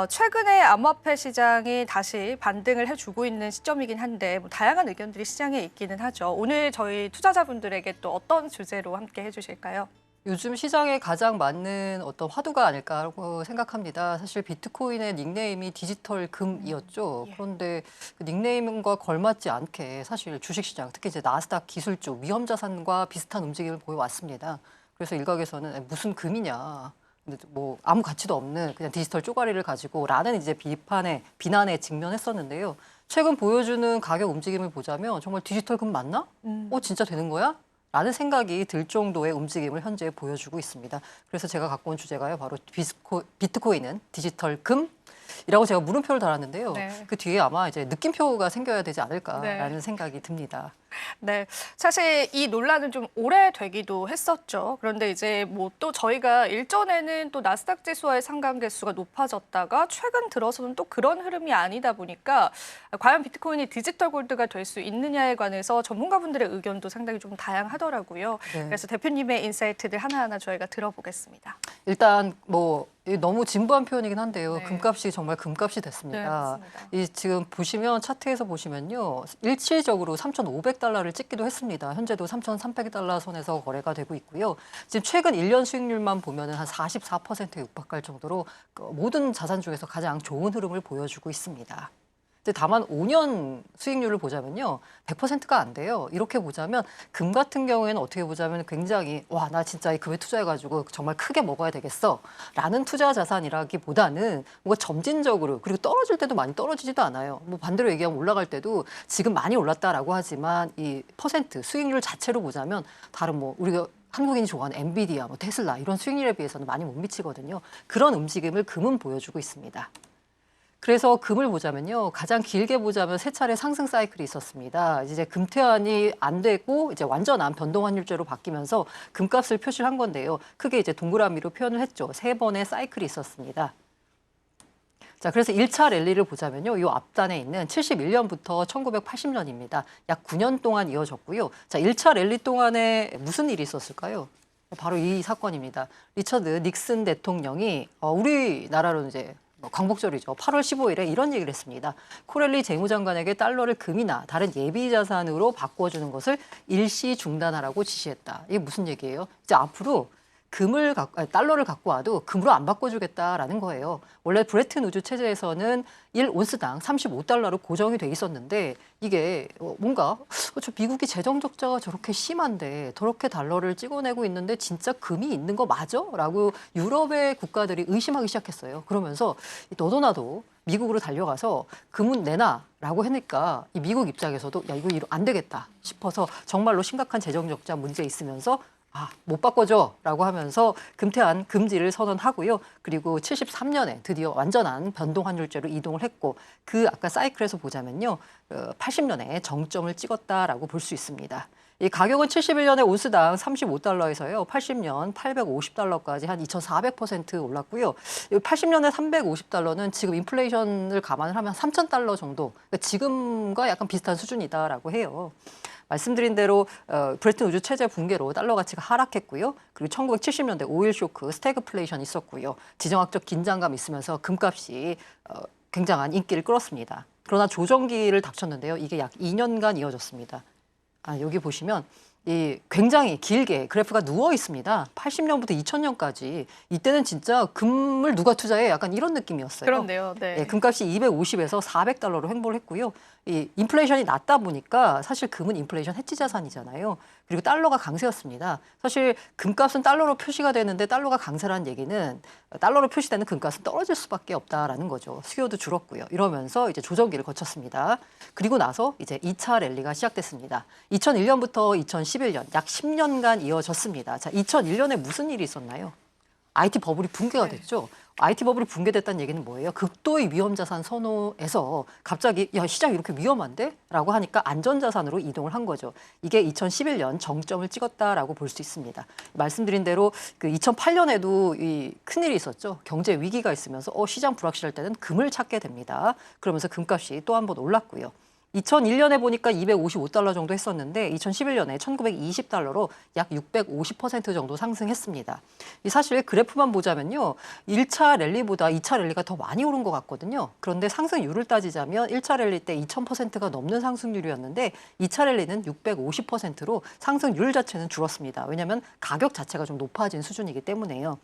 최근에 암호화폐 시장이 다시 반등을 해주고 있는 시점이긴 한데 다양한 의견들이 시장에 있기는 하죠. 오늘 저희 투자자분들에게 또 어떤 주제로 함께 해주실까요? 요즘 시장에 가장 맞는 어떤 화두가 아닐까라고 생각합니다. 사실 비트코인의 닉네임이 디지털 금이었죠. 예. 그런데 그 닉네임과 걸맞지 않게 사실 주식시장, 특히 이제 나스닥 기술 쪽 위험 자산과 비슷한 움직임을 보여왔습니다. 그래서 일각에서는 무슨 금이냐. 근데 뭐 아무 가치도 없는 그냥 디지털 쪼가리를 가지고라는 이제 비난에 직면했었는데요. 최근 보여주는 가격 움직임을 보자면 정말 디지털 금 맞나? 진짜 되는 거야? 라는 생각이 들 정도의 움직임을 현재 보여주고 있습니다. 그래서 제가 갖고 온 주제가요. 바로 비트코인은 디지털 금이라고 제가 물음표를 달았는데요. 네. 그 뒤에 아마 이제 느낌표가 생겨야 되지 않을까라는 네. 생각이 듭니다. 네, 사실 이 논란은 좀 오래되기도 했었죠. 그런데 이제 뭐 또 저희가 일전에는 또 나스닥 지수와의 상관계수가 높아졌다가 최근 들어서는 또 그런 흐름이 아니다 보니까 과연 비트코인이 디지털 골드가 될 수 있느냐에 관해서 전문가분들의 의견도 상당히 좀 다양하더라고요. 네. 그래서 대표님의 인사이트들 하나하나 저희가 들어보겠습니다. 일단 뭐 너무 진부한 표현이긴 한데요. 네. 금값이 정말 금값이 네, 됐습니다. 맞습니다. 이 지금 보시면 차트에서 보시면요. 일시적으로 3,500달러를 찍기도 했습니다. 현재도 3,300달러 선에서 거래가 되고 있고요. 지금 최근 1년 수익률만 보면은 한 44%에 육박할 정도로 모든 자산 중에서 가장 좋은 흐름을 보여주고 있습니다. 다만 5년 수익률을 보자면요. 100%가 안 돼요. 이렇게 보자면 금 같은 경우에는 어떻게 보자면 굉장히 와, 나 진짜 이 금에 투자해가지고 정말 크게 먹어야 되겠어 라는 투자 자산이라기보다는 뭔가 점진적으로 그리고 떨어질 때도 많이 떨어지지도 않아요. 뭐 반대로 얘기하면 올라갈 때도 지금 많이 올랐다라고 하지만 이 퍼센트 수익률 자체로 보자면 다른 뭐 우리가 한국인이 좋아하는 엔비디아, 뭐 테슬라 이런 수익률에 비해서는 많이 못 미치거든요. 그런 움직임을 금은 보여주고 있습니다. 그래서 금을 보자면요. 가장 길게 보자면 세 차례 상승 사이클이 있었습니다. 이제 금퇴환이 안 되고 이제 완전한 변동 환율제로 바뀌면서 금값을 표시를 한 건데요. 크게 이제 동그라미로 표현을 했죠. 세 번의 사이클이 있었습니다. 자, 그래서 1차 랠리를 보자면요. 이 앞단에 있는 71년부터 1980년입니다. 약 9년 동안 이어졌고요. 자, 1차 랠리 동안에 무슨 일이 있었을까요? 바로 이 사건입니다. 리처드 닉슨 대통령이 우리나라로는 이제 광복절이죠. 8월 15일에 이런 얘기를 했습니다. 코렐리 재무장관에게 달러를 금이나 다른 예비 자산으로 바꿔주는 것을 일시 중단하라고 지시했다. 이게 무슨 얘기예요? 이제 앞으로 달러를 갖고 와도 금으로 안 바꿔주겠다라는 거예요. 원래 브레튼 우즈 체제에서는 1온스당 35달러로 고정이 돼 있었는데 이게 뭔가 저 미국이 재정 적자가 저렇게 심한데 저렇게 달러를 찍어내고 있는데 진짜 금이 있는 거 맞아? 라고 유럽의 국가들이 의심하기 시작했어요. 그러면서 너도 나도 미국으로 달려가서 금은 내놔라고 하니까 이 미국 입장에서도 야 이거 안 되겠다 싶어서 정말로 심각한 재정 적자 문제 있으면서 못 바꿔줘라고 하면서 금퇴환 금지를 선언하고요. 그리고 73년에 드디어 완전한 변동환율제로 이동을 했고 그 아까 사이클에서 보자면요. 80년에 정점을 찍었다라고 볼 수 있습니다. 이 가격은 71년에 온스당 35달러에서요. 80년 850달러까지 한 2,400% 올랐고요. 80년에 350달러는 지금 인플레이션을 감안을 하면 3,000달러 정도. 그러니까 지금과 약간 비슷한 수준이다라고 해요. 말씀드린 대로 브레튼 우즈 체제 붕괴로 달러 가치가 하락했고요. 그리고 1970년대 오일 쇼크, 스태그플레이션 있었고요. 지정학적 긴장감 있으면서 금값이 굉장한 인기를 끌었습니다. 그러나 조정기를 닥쳤는데요. 이게 약 2년간 이어졌습니다. 여기 보시면 굉장히 길게 그래프가 누워 있습니다. 80년부터 2000년까지 이때는 진짜 금을 누가 투자해? 약간 이런 느낌이었어요. 그런데요. 네. 네, 금값이 250에서 400달러로 횡보를 했고요. 이 인플레이션이 낮다 보니까 사실 금은 인플레이션 해지 자산이잖아요. 그리고 달러가 강세였습니다. 사실 금값은 달러로 표시가 되는데 달러가 강세라는 얘기는 달러로 표시되는 금값은 떨어질 수밖에 없다라는 거죠. 수요도 줄었고요. 이러면서 이제 조정기를 거쳤습니다. 그리고 나서 이제 2차 랠리가 시작됐습니다. 2001년부터 2011년 약 10년간 이어졌습니다. 자, 2001년에 무슨 일이 있었나요? IT 버블이 붕괴가 됐죠. IT 버블이 붕괴됐다는 얘기는 뭐예요? 극도의 위험자산 선호에서 갑자기 야 시장 이렇게 위험한데? 라고 하니까 안전자산으로 이동을 한 거죠. 이게 2011년 정점을 찍었다라고 볼 수 있습니다. 말씀드린 대로 그 2008년에도 이 큰일이 있었죠. 경제 위기가 있으면서 시장 불확실할 때는 금을 찾게 됩니다. 그러면서 금값이 또 한 번 올랐고요. 2001년에 보니까 255달러 정도 했었는데 2011년에 1920달러로 약 650% 정도 상승했습니다. 이 사실 그래프만 보자면요. 1차 랠리보다 2차 랠리가 더 많이 오른 것 같거든요. 그런데 상승률을 따지자면 1차 랠리 때 2000%가 넘는 상승률이었는데 2차 랠리는 650%로 상승률 자체는 줄었습니다. 왜냐하면 가격 자체가 좀 높아진 수준이기 때문에요.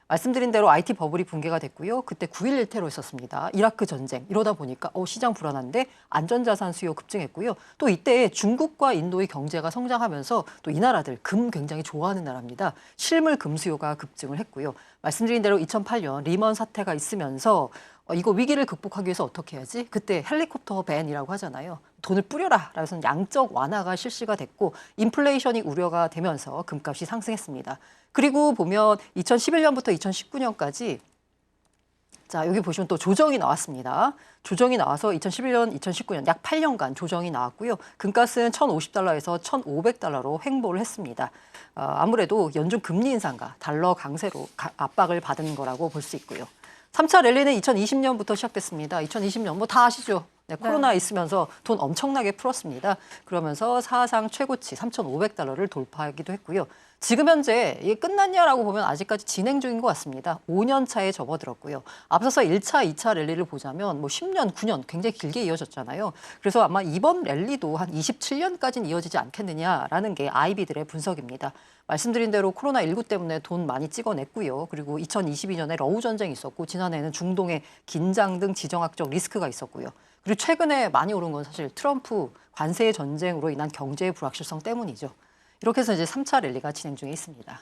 말씀드린 대로 IT 버블이 붕괴가 됐고요. 그때 9.11 테러 있었습니다. 이라크 전쟁. 이러다 보니까 시장 불안한데 안전자산 수요 급증했고요. 또 이때 중국과 인도의 경제가 성장하면서 또 이 나라들 금 굉장히 좋아하는 나라입니다. 실물 금 수요가 급증을 했고요. 말씀드린 대로 2008년 리먼 사태가 있으면서 이거 위기를 극복하기 위해서 어떻게 해야지? 그때 헬리콥터 밴이라고 하잖아요. 돈을 뿌려라. 그래서 양적 완화가 실시가 됐고 인플레이션이 우려가 되면서 금값이 상승했습니다. 그리고 보면 2011년부터 2019년까지 자, 여기 보시면 또 조정이 나왔습니다. 조정이 나와서 2011년, 2019년 약 8년간 조정이 나왔고요. 금값은 1,050달러에서 1,500달러로 횡보를 했습니다. 아무래도 연준 금리 인상과 달러 강세로 압박을 받은 거라고 볼 수 있고요. 3차 랠리는 2020년부터 시작됐습니다. 2020년 뭐 다 아시죠? 네, 코로나 있으면서 돈 엄청나게 풀었습니다. 그러면서 사상 최고치 3,500달러를 돌파하기도 했고요. 지금 현재 이게 끝났냐라고 보면 아직까지 진행 중인 것 같습니다. 5년 차에 접어들었고요. 앞서서 1차, 2차 랠리를 보자면 뭐 10년, 9년 굉장히 길게 이어졌잖아요. 그래서 아마 이번 랠리도 한 27년까지는 이어지지 않겠느냐라는 게 아이비들의 분석입니다. 말씀드린 대로 코로나19 때문에 돈 많이 찍어냈고요. 그리고 2022년에 러우 전쟁이 있었고 지난해에는 중동의 긴장 등 지정학적 리스크가 있었고요. 그리고 최근에 많이 오른 건 사실 트럼프 관세 전쟁으로 인한 경제의 불확실성 때문이죠. 이렇게 해서 이제 3차 랠리가 진행 중에 있습니다.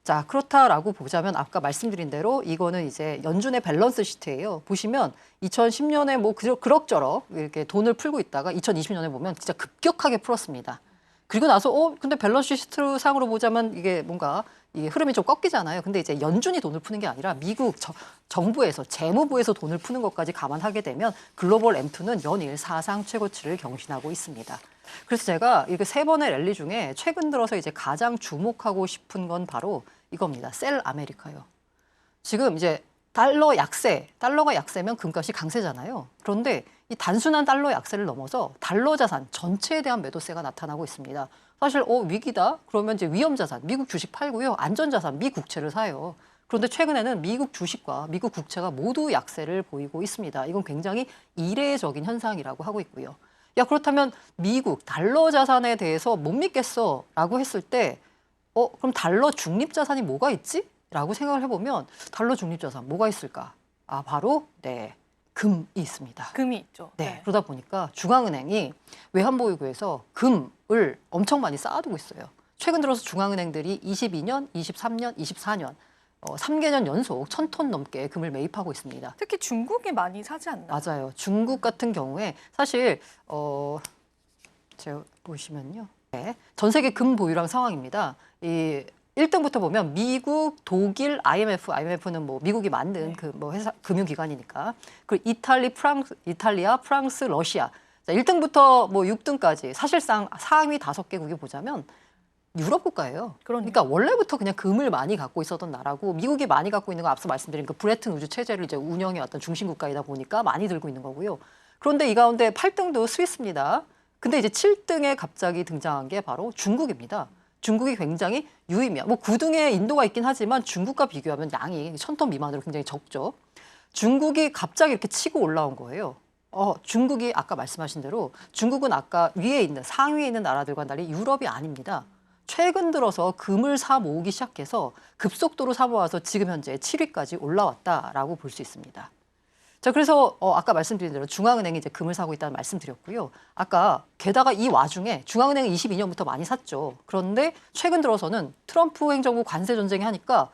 자, 그렇다라고 보자면 아까 말씀드린 대로 이거는 이제 연준의 밸런스 시트예요. 보시면 2010년에 뭐 그럭저럭 이렇게 돈을 풀고 있다가 2020년에 보면 진짜 급격하게 풀었습니다. 그리고 나서 근데 밸런스 시트 상으로 보자면 이게 뭔가 이게 흐름이 좀 꺾이잖아요. 근데 이제 연준이 돈을 푸는 게 아니라 미국 정부에서 재무부에서 돈을 푸는 것까지 감안하게 되면 글로벌 M2는 연일 사상 최고치를 경신하고 있습니다. 그래서 제가 이게 세 번의 랠리 중에 최근 들어서 이제 가장 주목하고 싶은 건 바로 이겁니다. 셀 아메리카요. 지금 이제 달러가 약세면 금값이 강세잖아요. 그런데 이 단순한 달러 약세를 넘어서 달러 자산 전체에 대한 매도세가 나타나고 있습니다. 사실 위기다? 그러면 이제 위험 자산, 미국 주식 팔고요. 안전 자산, 미 국채를 사요. 그런데 최근에는 미국 주식과 미국 국채가 모두 약세를 보이고 있습니다. 이건 굉장히 이례적인 현상이라고 하고 있고요. 야, 그렇다면 미국 달러 자산에 대해서 못 믿겠어 라고 했을 때 그럼 달러 중립 자산이 뭐가 있지? 라고 생각을 해보면 달러 중립 자산 뭐가 있을까? 바로 금이 있습니다. 금이 있죠. 네, 그러다 보니까 중앙은행이 외환보유고에서 금을 엄청 많이 쌓아두고 있어요. 최근 들어서 중앙은행들이 22년, 23년, 24년 3개년 연속 1,000톤 넘게 금을 매입하고 있습니다. 특히 중국이 많이 사지 않나요? 맞아요. 중국 같은 경우에 사실 제가 보시면요. 네, 전 세계 금 보유량 상황입니다. 이 1등부터 보면 미국, 독일, IMF는 뭐 미국이 만든 그 뭐 회사 금융기관이니까. 그리고 이탈리아, 프랑스, 러시아. 자, 1등부터 뭐 6등까지 사실상 상위 5개국이 보자면 유럽 국가예요. 그러니까 원래부터 그냥 금을 많이 갖고 있었던 나라고 미국이 많이 갖고 있는 건 앞서 말씀드린 그 브레튼 우즈 체제를 이제 운영해 왔던 중심 국가이다 보니까 많이 들고 있는 거고요. 그런데 이 가운데 8등도 스위스입니다. 근데 이제 7등에 갑자기 등장한 게 바로 중국입니다. 중국이 굉장히 유의미한, 뭐 9등에 인도가 있긴 하지만 중국과 비교하면 양이 1,000톤 미만으로 굉장히 적죠. 중국이 갑자기 이렇게 치고 올라온 거예요. 중국이 아까 말씀하신 대로 중국은 아까 상위에 있는 나라들과 달리 유럽이 아닙니다. 최근 들어서 금을 사 모으기 시작해서 급속도로 사 모아서 지금 현재 7위까지 올라왔다라고 볼 수 있습니다. 자, 그래서 아까 말씀드린 대로 중앙은행이 이제 금을 사고 있다는 말씀드렸고요. 아까 게다가 이 와중에 중앙은행은 22년부터 많이 샀죠. 그런데 최근 들어서는 트럼프 행정부 관세 전쟁이 하니까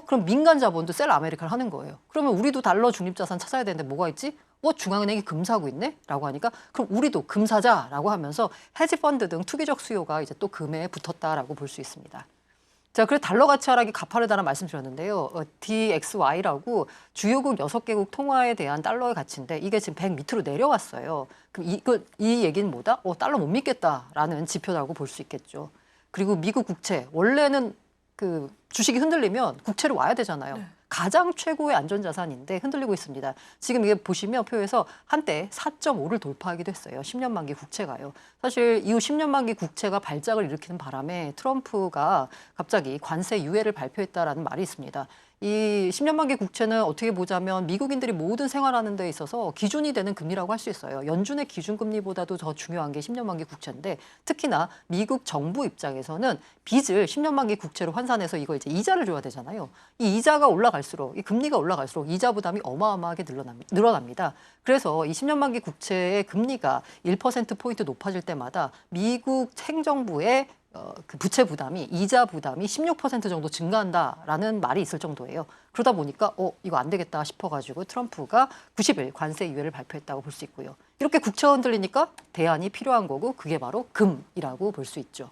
그럼 민간 자본도 셀 아메리카를 하는 거예요. 그러면 우리도 달러 중립 자산 찾아야 되는데 뭐가 있지? 중앙은행이 금 사고 있네? 라고 하니까 그럼 우리도 금 사자라고 하면서 헤지펀드 등 투기적 수요가 이제 또 금에 붙었다라고 볼 수 있습니다. 자, 그래서 달러 가치 하락이 가파르다는 말씀드렸는데요. DXY라고 주요국 6개국 통화에 대한 달러의 가치인데 이게 지금 100 밑으로 내려왔어요. 그럼 이 얘기는 뭐다? 달러 못 믿겠다라는 지표라고 볼 수 있겠죠. 그리고 미국 국채 원래는 그 주식이 흔들리면 국채로 와야 되잖아요. 가장 최고의 안전자산인데 흔들리고 있습니다. 지금 이게 보시면 표에서 한때 4.5를 돌파하기도 했어요. 10년 만기 국채가요. 사실 이후 10년 만기 국채가 발작을 일으키는 바람에 트럼프가 갑자기 관세 유예를 발표했다라는 말이 있습니다. 이 10년 만기 국채는 어떻게 보자면 미국인들이 모든 생활하는 데 있어서 기준이 되는 금리라고 할 수 있어요. 연준의 기준금리보다도 더 중요한 게 10년 만기 국채인데 특히나 미국 정부 입장에서는 빚을 10년 만기 국채로 환산해서 이거 이제 이자를 줘야 되잖아요. 이 이자가 올라갈수록 이 금리가 올라갈수록 이자 부담이 어마어마하게 늘어납니다. 그래서 이 10년 만기 국채의 금리가 1%포인트 높아질 때마다 미국 행정부의 그 부채 부담이 이자 부담이 16% 정도 증가한다라는 말이 있을 정도예요. 그러다 보니까 이거 안 되겠다 싶어가지고 트럼프가 90일 관세 유예를 발표했다고 볼 수 있고요. 이렇게 국채가 흔들리니까 대안이 필요한 거고 그게 바로 금이라고 볼 수 있죠.